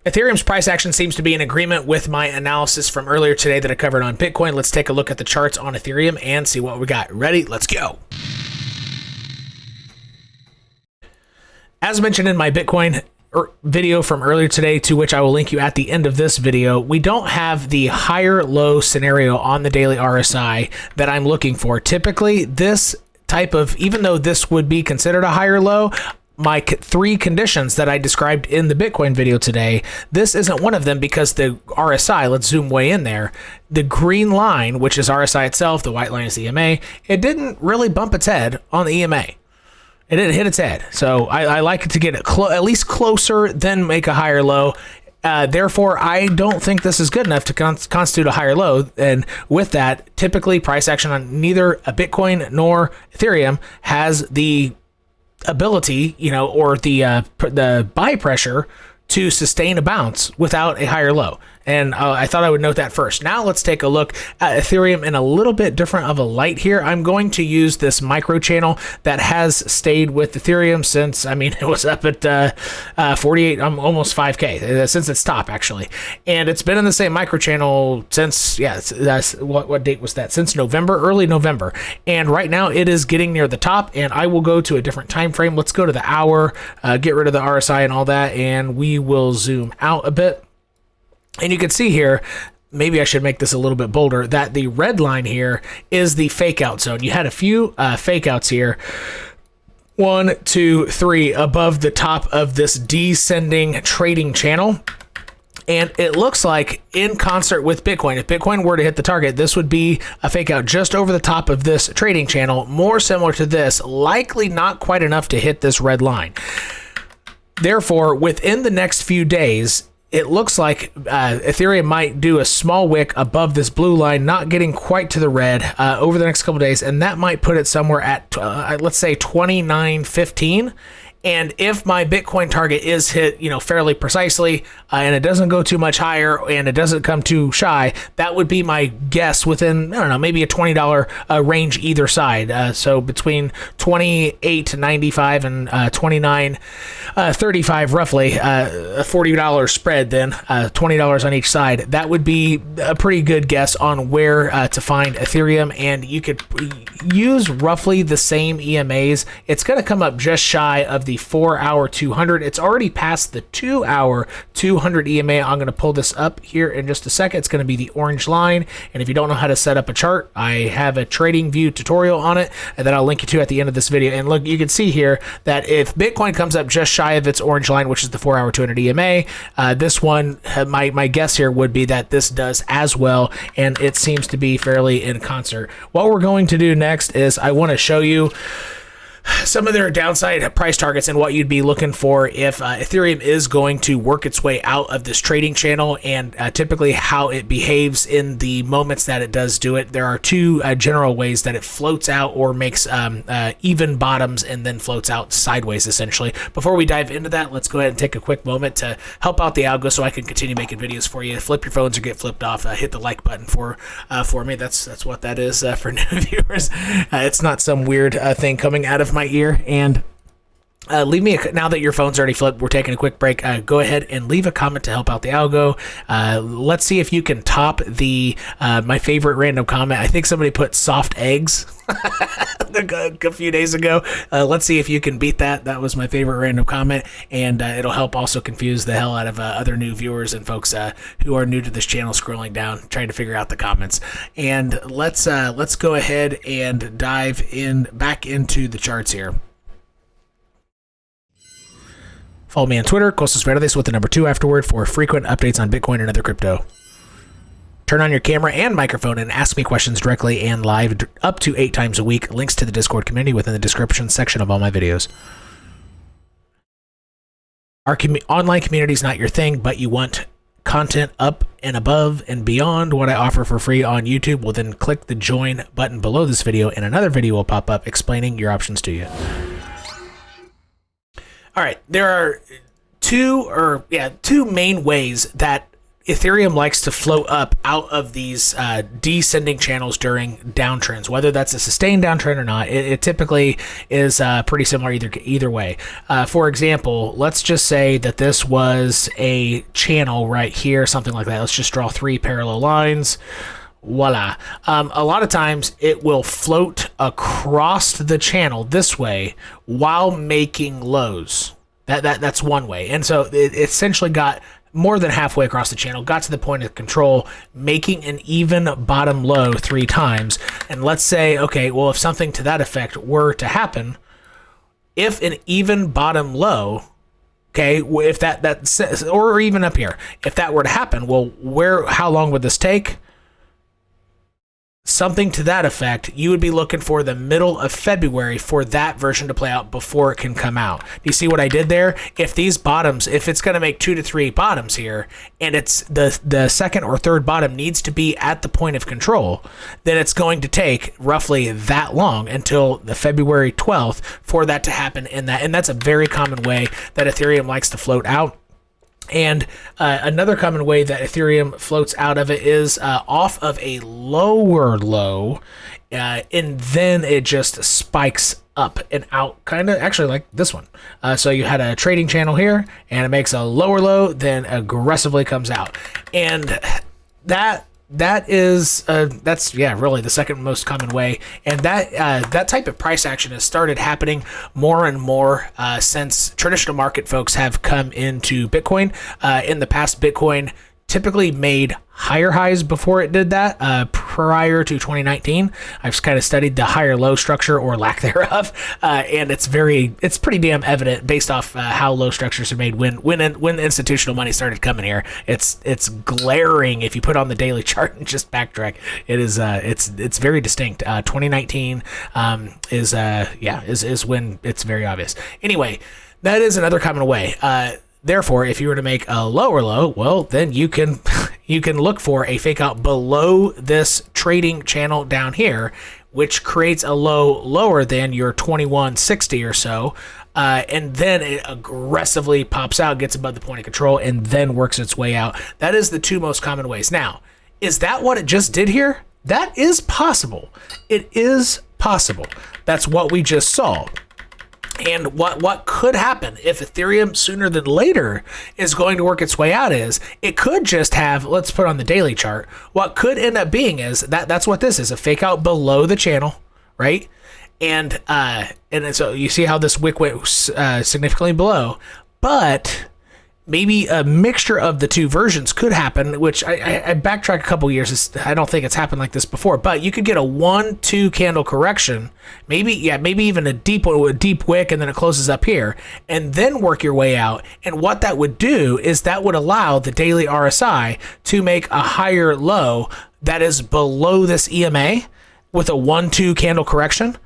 Ethereum's price action seems to be in agreement with my analysis from earlier today that I covered on Bitcoin. Let's take a look at the charts on Ethereum and see what we got. Ready? Let's go. As mentioned in my Bitcoin video from earlier today, to which I will link you at the end of this video, we don't have the higher low scenario on the daily RSI that I'm looking for. Typically, this type of, even though this would be considered a higher low, my three conditions that I described in the Bitcoin video today, this isn't one of them because the RSI, let's zoom way in there, the green line, which is RSI itself, the white line is EMA, it didn't really bump its head on the EMA. It didn't hit its head. So I like it to get at least closer, then make a higher low. Therefore, I don't think this is good enough to constitute a higher low. And with that, typically price action on neither a Bitcoin nor Ethereum has the ability, or the buy pressure to sustain a bounce without a higher low. And I thought I would note that first. Now let's take a look at Ethereum in a little bit different of a light here. I'm going to use this micro channel that has stayed with Ethereum since, it was up at 48, almost 5K, since its top actually. And it's been in the same micro channel since, what date was that? Since November, early November. And right now it is getting near the top, and I will go to a different time frame. Let's go to the hour, get rid of the RSI and all that, and we will zoom out a bit. And you can see here, maybe I should make this a little bit bolder, that the red line here is the fake out zone. You had a few fake outs here. 1, 2, 3 above the top of this descending trading channel. And it looks like in concert with Bitcoin, if Bitcoin were to hit the target, this would be a fake out just over the top of this trading channel, more similar to this, likely not quite enough to hit this red line. Therefore, within the next few days, it looks like Ethereum might do a small wick above this blue line, not getting quite to the red over the next couple days, and that might put it somewhere at, let's say, 29.15. And if my Bitcoin target is hit, fairly precisely, and it doesn't go too much higher and it doesn't come too shy, that would be my guess within, I don't know, maybe a $20 range either side. So between $28.95 and $29.35 roughly, a $40 spread then, $20 on each side. That would be a pretty good guess on where to find Ethereum, and you could use roughly the same EMAs. It's going to come up just shy of the 4-hour 200. It's already past the 2-hour 200 EMA. I'm going to pull this up here in just a second. It's going to be the orange line. And if you don't know how to set up a chart, I have a trading view tutorial on it that I'll link you to at the end of this video. And look, you can see here that if Bitcoin comes up just shy of its orange line, which is the 4-hour 200 EMA, this one, my guess here would be that this does as well. And it seems to be fairly in concert. What we're going to do next is I want to show you some of their downside price targets and what you'd be looking for if Ethereum is going to work its way out of this trading channel, and typically how it behaves in the moments that it does do it. There are two general ways that it floats out or makes even bottoms and then floats out sideways, essentially. Before we dive into that, let's go ahead and take a quick moment to help out the algo so I can continue making videos for you. Flip your phones or get flipped off. Hit the like button for me. That's what that is for new viewers. It's not some weird thing coming out of my ear. And leave me now that your phone's already flipped, we're taking a quick break. Go ahead and leave a comment to help out the algo. Let's see if you can top the my favorite random comment. I think somebody put soft eggs a few days ago. Let's see if you can beat that. That was my favorite random comment, and it'll help also confuse the hell out of other new viewers and folks who are new to this channel, scrolling down trying to figure out the comments. And let's go ahead and dive back into the charts here. Follow me on Twitter, 𝘾𝐤𝐼𝐻𝑣𝐻𝑣𝐻 with the number 2 afterward for frequent updates on Bitcoin and other crypto. Turn on your camera and microphone and ask me questions directly and live up to 8 times a week. Links to the Discord community within the description section of all my videos. Our online community is not your thing, but you want content up and above and beyond what I offer for free on YouTube. Well, then click the join button below this video, and another video will pop up explaining your options to you. All right, there are two main ways that Ethereum likes to float up out of these descending channels during downtrends, whether that's a sustained downtrend or not. It typically is pretty similar either way. For example, let's just say that this was a channel right here, something like that. Let's just draw 3 parallel lines. Voila. A lot of times it will float across the channel this way while making lows. That's one way. And so it essentially got more than halfway across the channel, got to the point of control, making an even bottom low 3 times. And let's say, okay, well, if something to that effect were to happen, if an even bottom low, okay, if that or even up here, if that were to happen, well, how long would this take? Something to that effect. You would be looking for the middle of February for that version to play out before it can come out. Do you see what I did there? If these bottoms, if it's going to make 2 to 3 bottoms here, and it's the second or third bottom needs to be at the point of control, then it's going to take roughly that long until the February 12th for that to happen and that's a very common way that Ethereum likes to float out. And another common way that Ethereum floats out of it is off of a lower low, and then it just spikes up and out, kind of actually like this one. So you had a trading channel here, and it makes a lower low, then aggressively comes out. And that's really the second most common way, and that type of price action has started happening more and more since traditional market folks have come into Bitcoin. In the past, Bitcoin typically made higher highs before it did that. Prior to 2019, I've kind of studied the higher low structure or lack thereof, and it's pretty damn evident based off how low structures are made when institutional money started coming here. It's glaring if you put on the daily chart and just backtrack. It is it's very distinct. 2019 is when it's very obvious. Anyway, that is another common way. Therefore, if you were to make a lower low, well, then you can look for a fake out below this trading channel down here, which creates a low lower than your 2160 or so, and then it aggressively pops out, gets above the point of control, and then works its way out. That is the 2 most common ways. Now, is that what it just did here? That is possible. It is possible. That's what we just saw. And what could happen if Ethereum sooner than later is going to work its way out is it could just have, let's put on the daily chart, what could end up being is that's what this is, a fake out below the channel, right? And so you see how this wick went significantly below, but maybe a mixture of the 2 versions could happen, which I backtrack a couple years. I don't think it's happened like this before, but you could get a 1-2 candle correction, maybe even a deep wick, and then it closes up here, and then work your way out. And what that would do is that would allow the daily RSI to make a higher low that is below this EMA with a 1-2 candle correction.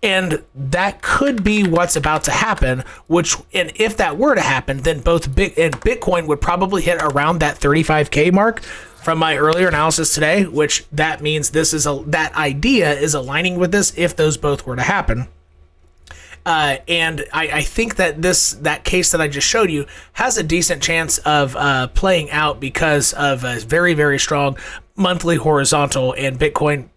And that could be what's about to happen, and if that were to happen, then both Bitcoin would probably hit around that 35K mark from my earlier analysis today, which that means that idea is aligning with this if those both were to happen. And I think that that case that I just showed you has a decent chance of playing out because of a very, very strong monthly horizontal, and Bitcoin,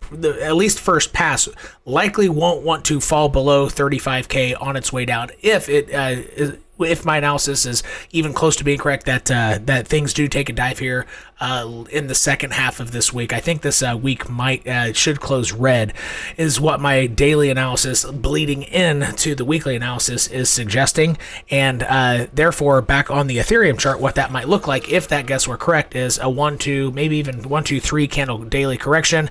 at least first pass, likely won't want to fall below 35K on its way down if my analysis is even close to being correct, that things do take a dive here in the second half of this week. I think this week should close red, is what my daily analysis bleeding into the weekly analysis is suggesting. And therefore, back on the Ethereum chart, what that might look like if that guess were correct is a 1-2, maybe even 1-2-3 candle daily correction.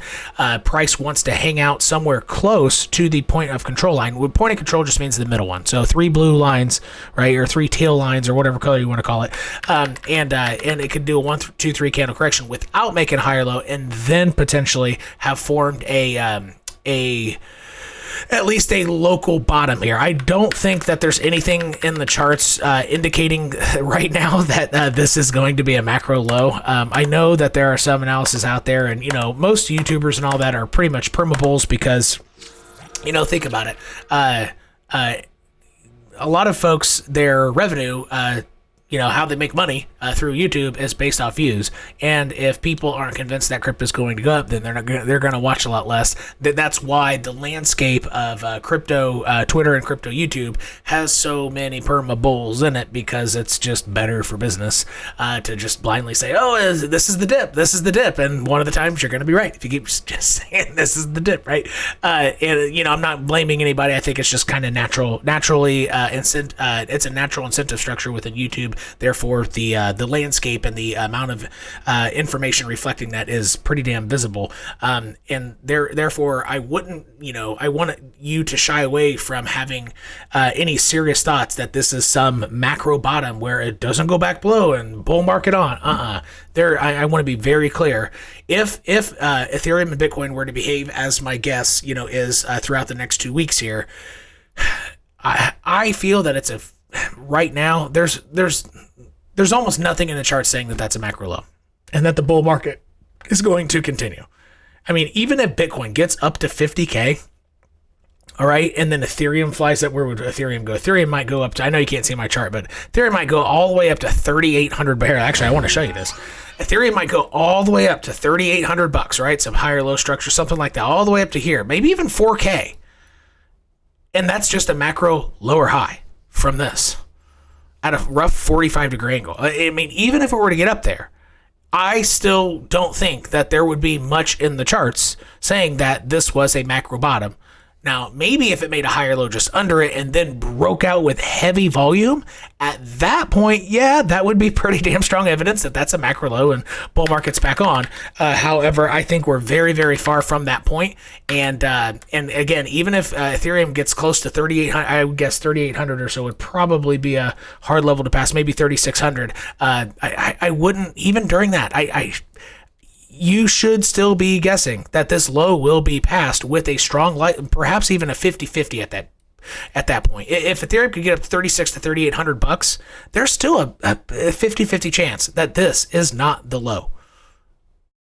Price wants to hang out somewhere close to the point of control line. Point of control just means the middle one. So 3 blue lines, right, or 3 teal lines, or whatever color you want to call it. And it could do a 1-2-3 candle correction without making a higher low, and then potentially have formed at least a local bottom here. I don't think that there's anything in the charts indicating right now that this is going to be a macro low. I know that there are some analysis out there, and most YouTubers and all that are pretty much perma-bulls because, think about it. A lot of folks, their revenue, how they make money through YouTube is based off views. And if people aren't convinced that crypto is going to go up, then they're going to watch a lot less. That's why the landscape of crypto Twitter and crypto YouTube has so many perma bulls in it, because it's just better for business to just blindly say, oh, this is the dip, and one of the times you're going to be right if you keep just saying this is the dip, right? And I'm not blaming anybody. I think it's just kind of naturally it's a natural incentive structure within YouTube. Therefore, the landscape and the amount of information reflecting that is pretty damn visible. And therefore, I wouldn't, I want you to shy away from having any serious thoughts that this is some macro bottom where it doesn't go back below and bull market on. I want to be very clear. If Ethereum and Bitcoin were to behave as my guess, is throughout the next 2 weeks here, I feel that it's right now there's almost nothing in the chart saying that that's a macro low and that the bull market is going to continue. I mean, even if Bitcoin gets up to 50K, all right, and then Ethereum flies up, where would Ethereum go? Ethereum might go up to, I know you can't see my chart, but Ethereum might go all the way up to 3,800 barrel. Actually, I want to show you this. Ethereum might go all the way up to $3,800, right? Some higher low structure, something like that, all the way up to here, maybe even 4K. And that's just a macro lower high from this at a rough 45-degree angle. I mean, even if it were to get up there, I still don't think that there would be much in the charts saying that this was a macro bottom. Now, maybe if it made a higher low just under it and then broke out with heavy volume, at that point, yeah, that would be pretty damn strong evidence that that's a macro low and bull market's back on. However, I think we're very, very far from that point. And again, even if Ethereum gets close to 3,800, I would guess 3,800 or so would probably be a hard level to pass, maybe 3,600. I wouldn't, even during that, you should still be guessing that this low will be passed with a strong light, perhaps even a 50-50 at that point. If Ethereum could get up to 36 to 3,800 bucks, there's still a 50-50 chance that this is not the low.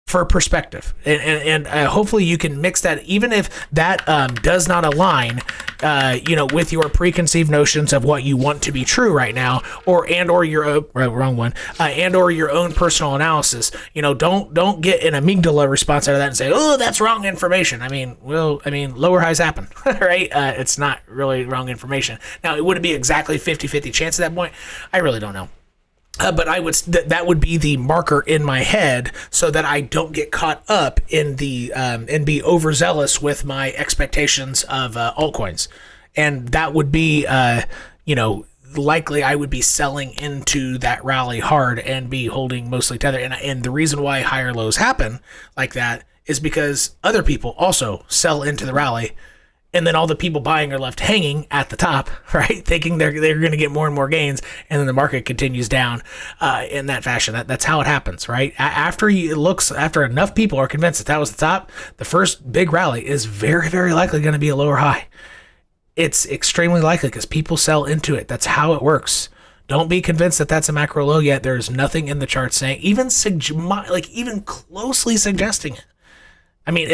For perspective, and hopefully you can mix that, even if that does not align, with your preconceived notions of what you want to be true right now, or your wrong one, and or your own personal analysis. Don't get an amygdala response out of that and say, oh, that's wrong information. Lower highs happen, right? It's not really wrong information. Now, it would be exactly 50-50 chance at that point. I really don't know. But that would be the marker in my head, so that I don't get caught up in the and be overzealous with my expectations of altcoins, and that would be likely I would be selling into that rally hard and be holding mostly tether. And the reason why higher lows happen like that is because other people also sell into the rally. And then all the people buying are left hanging at the top, right? Thinking they're going to get more and more gains, and then the market continues down in that fashion. That's how it happens, right? After enough people are convinced that was the top, the first big rally is very, very likely going to be a lower high. It's extremely likely because people sell into it. That's how it works. Don't be convinced that that's a macro low yet. There's nothing in the chart saying, even closely suggesting it. I mean,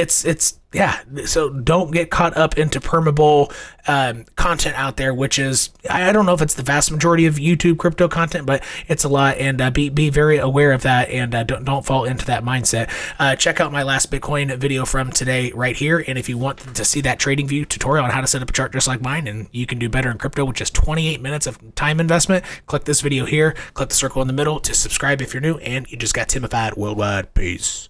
yeah. So don't get caught up into permeable content out there, which is, I don't know if it's the vast majority of YouTube crypto content, but it's a lot. And be very aware of that, and don't fall into that mindset. Check out my last Bitcoin video from today right here. And if you want to see that trading view tutorial on how to set up a chart just like mine, and you can do better in crypto with just 28 minutes of time investment, click this video here, click the circle in the middle to subscribe if you're new, and you just got Timified Worldwide. Peace.